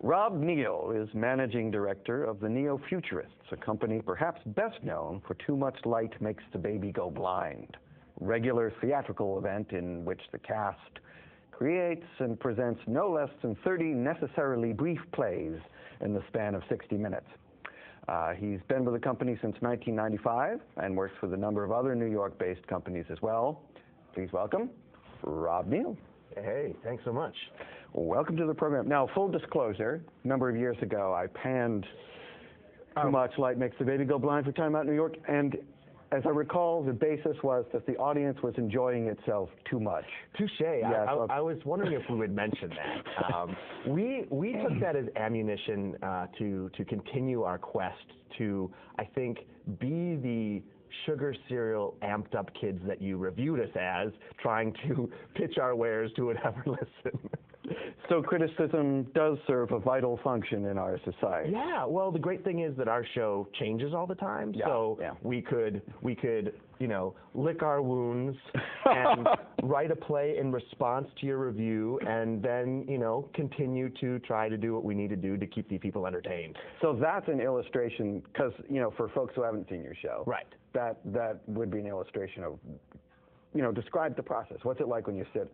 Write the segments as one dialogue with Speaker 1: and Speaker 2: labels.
Speaker 1: Rob Neill is managing director of the Neo-Futurists, a company perhaps best known for Too Much Light Makes the Baby Go Blind, a regular theatrical event in which the cast creates and presents no less than 30 necessarily brief plays in the span of 60 minutes. He's been with the company since 1995 and works with a number of other New York-based companies as well. Please welcome Rob Neill.
Speaker 2: Hey, thanks so much.
Speaker 1: Welcome to the program. Now, full disclosure, a number of years ago, I panned Too Much Light Makes the Baby Go Blind for Time Out New York, and as I recall, the basis was that the audience was enjoying itself too much.
Speaker 2: Touche. Yeah, I was wondering if we would mention that. We took that as ammunition to continue our quest to, I think, be the sugar cereal amped up kids that you reviewed us as, trying to pitch our wares to whatever listen.
Speaker 1: So criticism does serve a vital function in our society.
Speaker 2: Yeah, well, the great thing is that our show changes all the time, so we could, you know, lick our wounds and write a play in response to your review, and then, you know, continue to try to do what we need to do to keep the people entertained.
Speaker 1: So that's an illustration, because, you know, for folks who haven't seen your show,
Speaker 2: right?
Speaker 1: That would be an illustration of, you know, describe the process. What's it like when you sit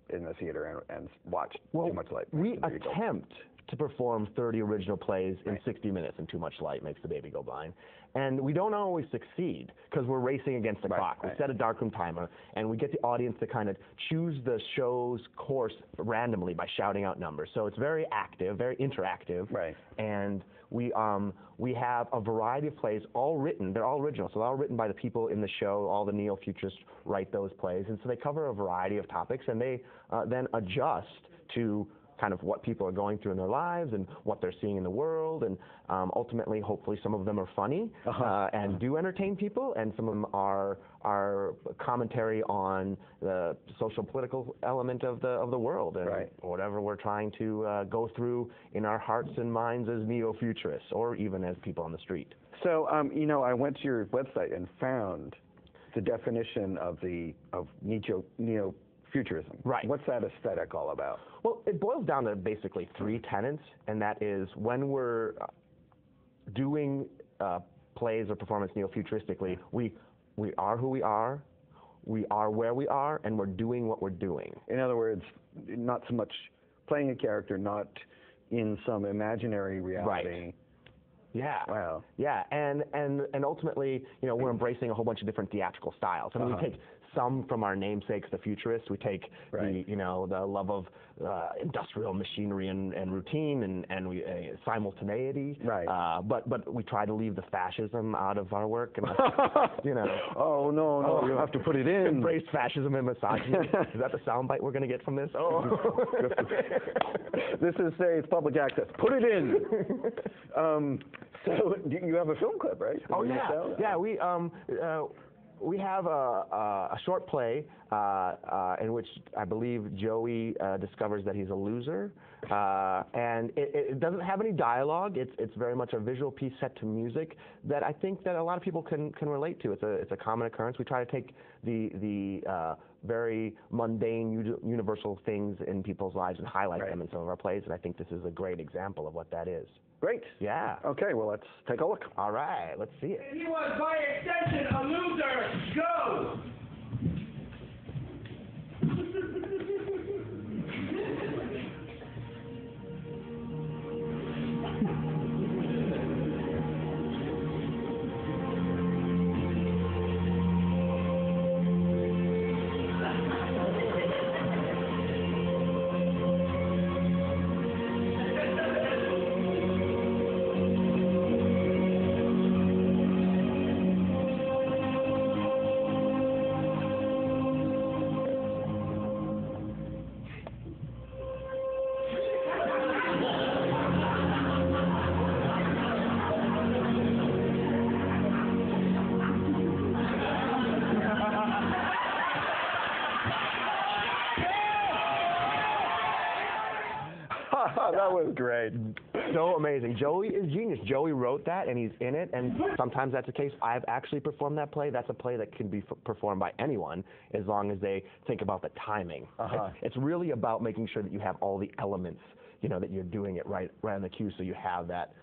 Speaker 1: in the theater and watch Too Much Light?
Speaker 2: We attempt to perform 30 original plays in 60 minutes, and Too Much Light Makes the Baby Go Blind. And we don't always succeed because we're racing against the clock. We set a darkroom timer, and we get the audience to kind of choose the show's course randomly by shouting out numbers. So it's very active, very interactive.
Speaker 1: Right.
Speaker 2: And we have a variety of plays, all written. They're all original, so they're all written by the people in the show. All the Neo-Futurists write those plays, and so they cover a variety of topics, and they then adjust to kind of what people are going through in their lives and what they're seeing in the world, and ultimately, hopefully, some of them are funny and do entertain people, and some of them are commentary on the social political element of the world and whatever we're trying to go through in our hearts and minds as Neo-Futurists, or even as people on the street. So,
Speaker 1: you know, I went to your website and found the definition of Neo-Futurism.
Speaker 2: Right.
Speaker 1: What's that aesthetic all about?
Speaker 2: Well, it boils down to basically three tenets, and that is when we're doing plays or performance neo-futuristically, we are who we are where we are, and we're doing what we're doing.
Speaker 1: In other words, not so much playing a character, not in some imaginary reality.
Speaker 2: Right. Yeah.
Speaker 1: Wow.
Speaker 2: Yeah, and ultimately, you know, we're embracing a whole bunch of different theatrical styles. I mean, we take some from our namesakes, the Futurists. We take the, you know, the love of industrial machinery and routine and we simultaneity. Right. But we try to leave the fascism out of our work. And, you know.
Speaker 1: Oh no, you have to put it in.
Speaker 2: Embrace fascism and misogyny. Is that the soundbite we're going to get from this? Oh.
Speaker 1: This is it's public access. Put it in. So you have a film clip, right?
Speaker 2: Oh yeah. Yeah. We have a short play in which I believe Joey discovers that he's a loser, and it doesn't have any dialogue. It's very much a visual piece set to music that I think that a lot of people can relate to. It's a common occurrence. We try to take the very mundane, universal things in people's lives and highlight them in some of our plays, and I think this is a great example of what that is.
Speaker 1: Great.
Speaker 2: Yeah.
Speaker 1: Okay, well, let's take a look.
Speaker 2: All right, let's see it.
Speaker 3: He was, by extension, a loser. Go!
Speaker 1: That was great.
Speaker 2: So amazing. Joey is genius. Joey wrote that, and he's in it, and sometimes that's the case. I've actually performed that play. That's a play that can be performed by anyone as long as they think about the timing. It's really about making sure that you have all the elements, you know, that you're doing it right on the cue, so you have that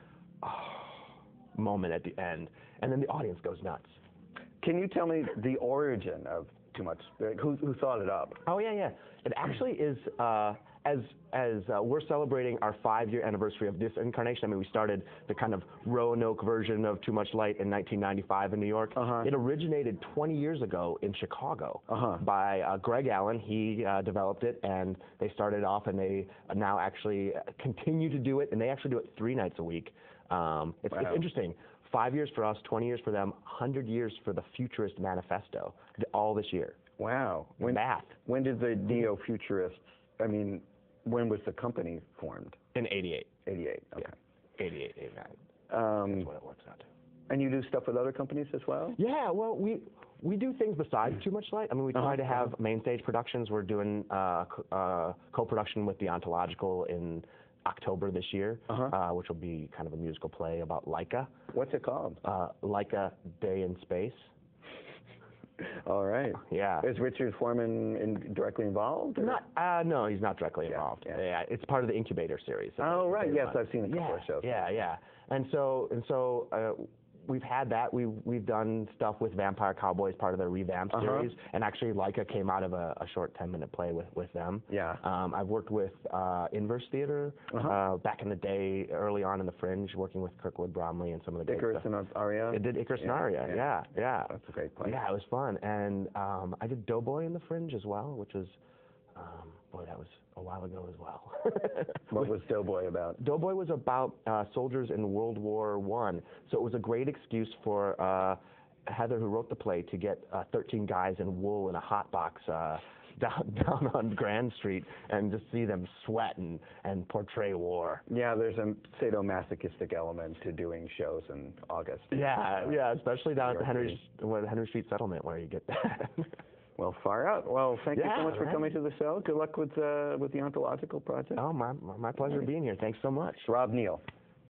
Speaker 2: moment at the end, and then the audience goes nuts.
Speaker 1: Can you tell me the origin of Too Much? Who thought it up?
Speaker 2: Oh yeah. It actually is as we're celebrating our 5-year anniversary of this incarnation. I mean, we started the kind of Roanoke version of Too Much Light in 1995 in New York. It originated 20 years ago in Chicago by Greg Allen. He developed it, and they started off, and they now actually continue to do it, and they actually do it 3 nights a week. It's interesting. 5 years for us, 20 years for them, 100 years for the Futurist Manifesto, all this year.
Speaker 1: Wow. When did the Neo-Futurists, I mean, when was the company formed?
Speaker 2: In 88.
Speaker 1: 88, okay.
Speaker 2: Yeah. 88, 89. That's what it works out to.
Speaker 1: And you do stuff with other companies as well?
Speaker 2: Yeah, well, we do things besides Too Much Light. I mean, we try to have main stage productions. We're doing co-production with The Ontological in October this year, which will be kind of a musical play about Laika.
Speaker 1: What's it called?
Speaker 2: Laika Day in Space.
Speaker 1: All right.
Speaker 2: Yeah.
Speaker 1: Is Richard Foreman directly involved?
Speaker 2: No, he's not directly involved. Yeah, it's part of the Incubator series.
Speaker 1: Oh, right. Yes, I've seen a couple of shows.
Speaker 2: Yeah. And so we've had that. We've done stuff with Vampire Cowboys, part of their revamped series, and actually Laika came out of a short 10-minute play with them.
Speaker 1: Yeah.
Speaker 2: I've worked with Inverse Theater back in the day, early on in the Fringe, working with Kirkwood Bromley and some of the
Speaker 1: Icarus and Aria.
Speaker 2: It did Icarus and Aria. Yeah.
Speaker 1: That's a great play.
Speaker 2: Yeah, it was fun, and I did Doughboy in the Fringe as well, which was boy, that was a while ago as well.
Speaker 1: What was Doughboy about?
Speaker 2: Doughboy was about soldiers in World War I. So it was a great excuse for Heather, who wrote the play, to get 13 guys in wool in a hot box down on Grand Street and just see them sweat and portray war.
Speaker 1: Yeah, there's a sadomasochistic element to doing shows in August.
Speaker 2: Yeah, especially down at the Henry Street Settlement where you get that.
Speaker 1: Well, far out. Well, thank you so much for coming to the show. Good luck with the Ontological project.
Speaker 2: Oh, my pleasure being here. Thanks so much.
Speaker 1: Rob Neill.